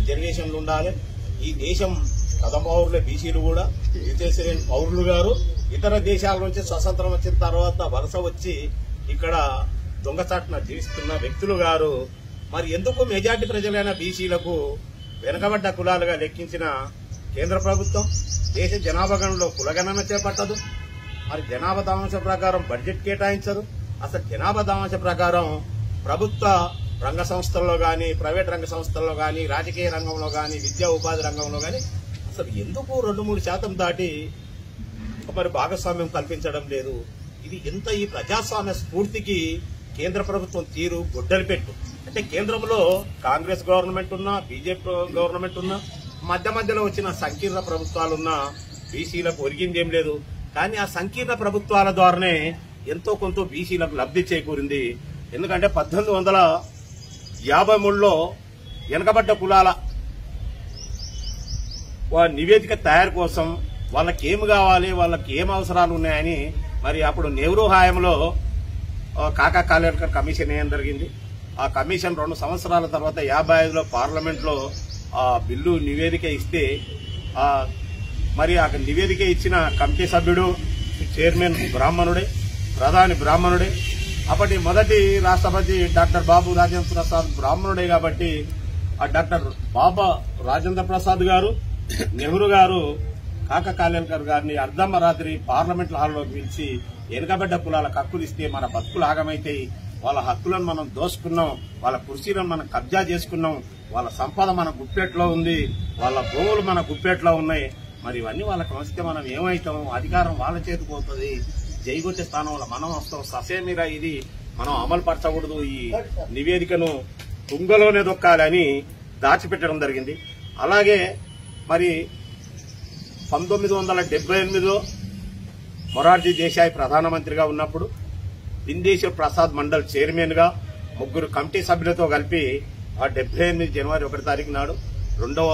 రిజర్వేషన్లు ఉండాలి. ఈ దేశం ప్రథమ పౌరులే బీసీలు కూడా, విదేశీ పౌరులు గారు ఇతర దేశాల నుంచి స్వతంత్రం వచ్చిన తర్వాత వలస వచ్చి ఇక్కడ దొంగచాటున జీవిస్తున్న వ్యక్తులు గారు మరి ఎందుకు మెజార్టీ ప్రజలైన బీసీలకు వెనుకబడ్డ కులాలుగా లెక్కించిన కేంద్ర ప్రభుత్వం దేశ జనాభా గణనలో కులగణన చేపట్టదు. మరి జనాభా దామాంశ ప్రకారం బడ్జెట్ కేటాయించదు. అసలు జనాభా దామాంశ ప్రకారం ప్రభుత్వ రంగ సంస్థల్లో గాని, ప్రైవేట్ రంగ సంస్థల్లో గాని, రాజకీయ రంగంలో గాని, విద్యా ఉపాధి రంగంలో గాని అసలు ఎందుకు 2-3% దాటి మరి భాగస్వామ్యం కల్పించడం లేదు? ఇది ఎంత ఈ ప్రజాస్వామ్య స్ఫూర్తికి కేంద్ర ప్రభుత్వం తీరు గొడ్డలి పెట్టు. అంటే కేంద్రంలో కాంగ్రెస్ గవర్నమెంట్ ఉన్నా, బీజేపీ గవర్నమెంట్ ఉన్నా, మధ్య మధ్యలో వచ్చిన సంకీర్ణ ప్రభుత్వాలున్నా బీసీలకు ఒరిగిందేం లేదు. కానీ ఆ సంకీర్ణ ప్రభుత్వాల ద్వారానే ఎంతో కొంత బీసీలకు లబ్ధి చేకూరింది. ఎందుకంటే 1853లో వెనకబడ్డ కులాల నివేదిక తయారు కోసం వాళ్ళకి ఏమి కావాలి, వాళ్ళకి ఏం అవసరాలు ఉన్నాయని మరి అప్పుడు నెహ్రూ హయాంలో కాకా కాలేకర్ కమిషన్ వేయడం జరిగింది. ఆ కమిషన్ 2 సంవత్సరాల తర్వాత 55లో పార్లమెంట్లో ఆ బిల్లు నివేదిక ఇస్తే మరి ఆ నివేదిక ఇచ్చిన కమిటీ సభ్యుడు చైర్మన్ బ్రాహ్మణుడే, ప్రధాని బ్రాహ్మణుడే. అప్పటి మొదటి రాష్ట్రపతి డాక్టర్ బాబు రాజేంద్ర ప్రసాద్ బ్రాహ్మణుడే. కాబట్టి ఆ డాక్టర్ బాబా రాజేంద్ర ప్రసాద్ గారు, నెహ్రూ గారు కాకా కాలేకర్ గారిని అర్ధమరాత్రి పార్లమెంట్ హాల్లోకి పిలిచి వెనుకబడ్డ కులాలకు హక్కులు ఇస్తే మన బతుకులు ఆగమైతాయి, వాళ్ళ హక్కులను మనం దోసుకున్నాం, వాళ్ళ కుర్చీలను మనం కబ్జా చేసుకున్నాం, వాళ్ళ సంపద మన గుప్పెట్లో ఉంది, వాళ్ళ భూములు మన గుప్పెట్లో ఉన్నాయి, మరి ఇవన్నీ వాళ్ళకి వస్తే మనం ఏమవుతాం, అధికారం వాళ్ళ చేతికి పోతుంది, జైగొచ్చే స్థానంలో మనం వస్తాం, ససేమిరా ఇది మనం అమలు పరచకూడదు, ఈ నివేదికను తుంగలోనే దొక్కాలని దాచిపెట్టడం జరిగింది. అలాగే మరి 1978లో మొరార్జీ దేశాయ్ ప్రధానమంత్రిగా ఉన్నప్పుడు భిందేశ్వర్ ప్రసాద్ మండల్ చైర్మన్ గా 3 కమిటీ సభ్యులతో కలిపి ఆ 78 జనవరి 1 తారీఖు నాడు 2వ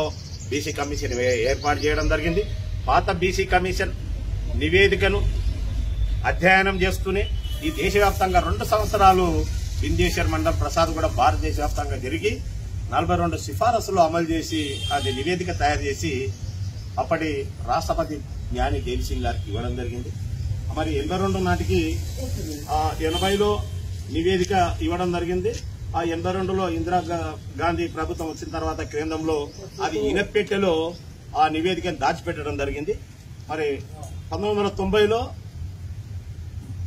బీసీ కమిషన్ ఏర్పాటు చేయడం జరిగింది. పాత బీసీ కమిషన్ నివేదికను అధ్యయనం చేస్తూనే ఈ దేశవ్యాప్తంగా 2 సంవత్సరాలు భిందేశ్వర్ మండల్ ప్రసాద్ కూడా భారతదేశ వ్యాప్తంగా తిరిగి 42 సిఫారసులు అమలు చేసి అది నివేదిక తయారు చేసి అప్పటి రాష్ట్రపతి జ్ఞాని దేవి సింగ్ గారికి ఇవ్వడం జరిగింది. మరి 82 నాటికి 80లో నివేదిక ఇవ్వడం జరిగింది. ఆ 82లో ఇందిరా గాంధీ ప్రభుత్వం వచ్చిన తర్వాత కేంద్రంలో అది ఇనపెట్టెలో ఆ నివేదికను దాచిపెట్టడం జరిగింది. మరి 1990లో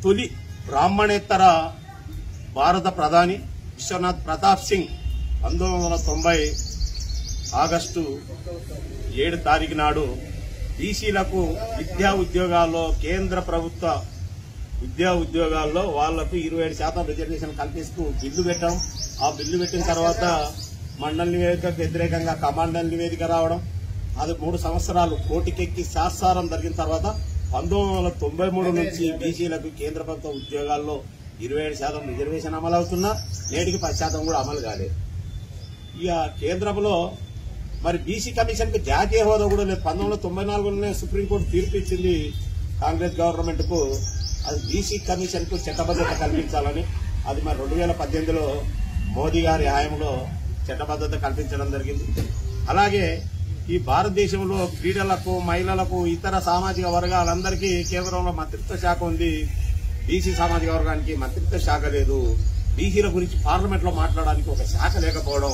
తొలి బ్రాహ్మణేతర భారత ప్రధాని విశ్వనాథ్ ప్రతాప్ సింగ్ 1990 ఆగస్టు 7 తారీఖు నాడు బీసీలకు విద్యా ఉద్యోగాల్లో కేంద్ర ప్రభుత్వ విద్యా ఉద్యోగాల్లో వాళ్లకు 27% రిజర్వేషన్ కల్పిస్తూ బిల్లు పెట్టడం. ఆ బిల్లు పెట్టిన తర్వాత మండలి నివేదికకు వ్యతిరేకంగా కమాండల్ నివేదిక రావడం, అది 3 సంవత్సరాలు కోర్టుకెక్కి శాస్త్రం జరిగిన తర్వాత 1993 నుంచి బీసీలకు కేంద్ర ప్రభుత్వ ఉద్యోగాల్లో 27% రిజర్వేషన్ అమలు అవుతున్నా నేటికి 10% కూడా అమలు కాలేదు. ఇక కేంద్రంలో మరి బీసీ కమిషన్ కు జాతీయ హోదా కూడా లేదు. 1994లోనే సుప్రీంకోర్టు తీర్పు ఇచ్చింది కాంగ్రెస్ గవర్నమెంట్ కు, అది బీసీ కమిషన్ కు చట్టబద్దత కల్పించాలని. అది మరి 2018లో మోదీ గారి హయాంలో చట్టబద్దత కల్పించడం జరిగింది. అలాగే ఈ భారతదేశంలో క్రీడలకు, మహిళలకు, ఇతర సామాజిక వర్గాలందరికీ కేంద్రంలో మంత్రిత్వ శాఖ ఉంది, బీసీ సామాజిక వర్గానికి మంత్రిత్వ శాఖ లేదు. బీసీల గురించి పార్లమెంట్ లో మాట్లాడడానికి ఒక శాఖ లేకపోవడం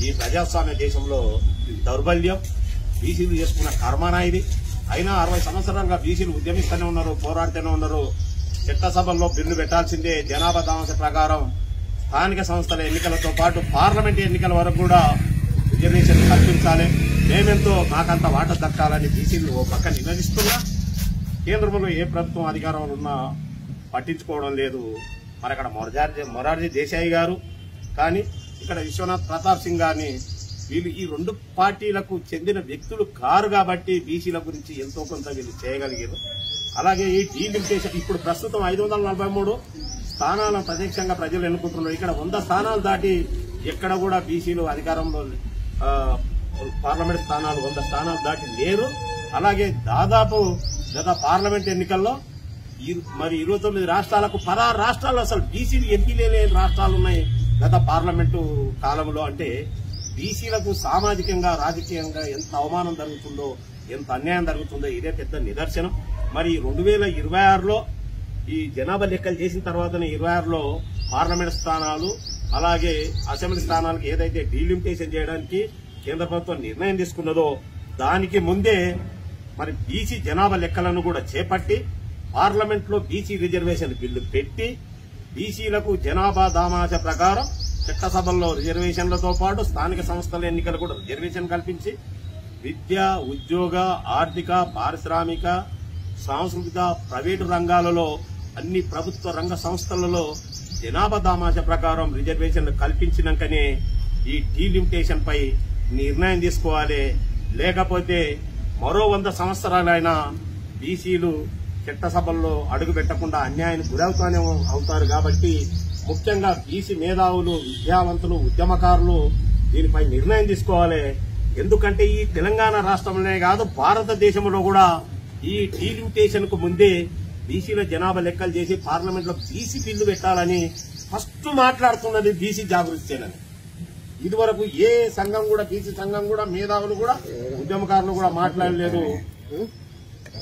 ఈ ప్రజాస్వామ్య దేశంలో దౌర్బల్యం. బీసీలు చేసుకున్న కర్మానా ఇది. అయినా 60 సంవత్సరాలుగా బీసీలు ఉద్యమిస్తూనే ఉన్నారు, పోరాడుతూనే ఉన్నారు. చట్టసభల్లో బిల్లు పెట్టాల్సిందే. జనాభా దామాంశ ప్రకారం స్థానిక సంస్థల ఎన్నికలతో పాటు పార్లమెంట్ ఎన్నికల వరకు కూడా రిజర్వేషన్ కల్పించాలి, మేమెంతో మాకంత వాటా దక్కాలని బీసీలు ఓ పక్క నినదిస్తున్నా కేంద్రంలో ఏ ప్రభుత్వం అధికారంలో ఉన్నా పట్టించుకోవడం లేదు. మరి అక్కడ మొరార్జీ దేశాయ్ గారు కానీ ఇక్కడ విశ్వనాథ్ ప్రతాప్ సింగ్ గారిని వీళ్ళు ఈ 2 పార్టీలకు చెందిన వ్యక్తులు కారు కాబట్టి బీసీల గురించి ఎంతో కొంత వీళ్ళు చేయగలిగారు. అలాగే ఈ డీలిమిటేషన్ ఇప్పుడు ప్రస్తుతం 543 స్థానాలను ప్రత్యక్షంగా ప్రజలు ఎన్నుకుంటున్నారు. ఇక్కడ 100 స్థానాలు దాటి ఎక్కడ కూడా బీసీలు అధికారంలో పార్లమెంట్ స్థానాలు 100 స్థానాలు దాటి లేరు. అలాగే దాదాపు గత పార్లమెంట్ ఎన్నికల్లో మరి 29 రాష్ట్రాలకు 16 రాష్ట్రాల్లో అసలు బీసీలు ఎంపీలే లేని రాష్ట్రాలు ఉన్నాయి గత పార్లమెంటు కాలంలో. అంటే బీసీలకు సామాజికంగా రాజకీయంగా ఎంత అవమానం జరుగుతుందో, ఎంత అన్యాయం జరుగుతుందో ఇదే పెద్ద నిదర్శనం. మరి 2026లో ఈ జనాభా లెక్కలు చేసిన తర్వాతనే 26లో పార్లమెంట్ స్థానాలు అలాగే అసెంబ్లీ స్థానాలకు ఏదైతే డీలిమిటేషన్ చేయడానికి కేంద్ర ప్రభుత్వం నిర్ణయం తీసుకున్నదో దానికి ముందే మరి బీసీ జనాభా లెక్కలను కూడా చేపట్టి పార్లమెంట్ లో బీసీ రిజర్వేషన్ బిల్లు పెట్టి బీసీలకు జనాభా దామాష ప్రకారం చట్టసభల్లో రిజర్వేషన్లతో పాటు స్థానిక సంస్థల ఎన్నికలు కూడా రిజర్వేషన్ కల్పించి విద్య, ఉద్యోగ, ఆర్థిక, పారిశ్రామిక, సాంస్కృతిక, ప్రైవేటు రంగాలలో అన్ని ప్రభుత్వ రంగ సంస్థలలో జనాభా దామాష ప్రకారం రిజర్వేషన్లు కల్పించినాకనే ఈ డీలిమిటేషన్ పై నిర్ణయం తీసుకోవాలి. లేకపోతే మరో 100 సంవత్సరాలైనా బీసీలు చట్టసభల్లో అడుగు పెట్టకుండా అన్యాయానికి గురవుతానే అవుతారు. కాబట్టి ముఖ్యంగా బీసీ మేధావులు, విద్యావంతులు, ఉద్యమకారులు దీనిపై నిర్ణయం తీసుకోవాలి. ఎందుకంటే ఈ తెలంగాణ రాష్ట్రంలోనే కాదు భారతదేశంలో కూడా ఈ డీలిమిటేషన్ కు ముందే బీసీల జనాభా లెక్కలు చేసి పార్లమెంట్ లో బీసీ బిల్లు పెట్టాలని ఫస్ట్ మాట్లాడుతున్నది బీసీ జాగృతి సేనని. ఇదివరకు ఏ సంఘం కూడా, బీసీ సంఘం కూడా, మేధావులు కూడా, ఉద్యమకారులు కూడా మాట్లాడలేదు.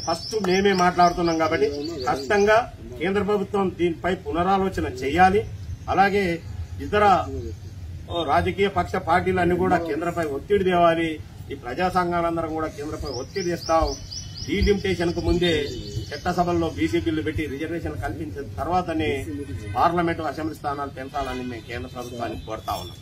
ఫస్ట్ మేమే మాట్లాడుతున్నాం. కాబట్టి ఖచ్చితంగా కేంద్ర ప్రభుత్వం దీనిపై పునరాలోచన చేయాలి. అలాగే ఇతర రాజకీయ పక్ష పార్టీలన్నీ కూడా కేంద్రంపై ఒత్తిడి తేవాలి. ఈ ప్రజా సంఘాలందరం కూడా కేంద్రంపై ఒత్తిడి తెస్తాం. డీలిమిటేషన్ కు ముందే చట్టసభల్లో బీసీ బిల్లు పెట్టి రిజర్వేషన్ కల్పించిన తర్వాతనే పార్లమెంటు, అసెంబ్లీ స్థానాలు పెంచాలని మేము కేంద్ర ప్రభుత్వాన్ని కోరుతా ఉన్నాం.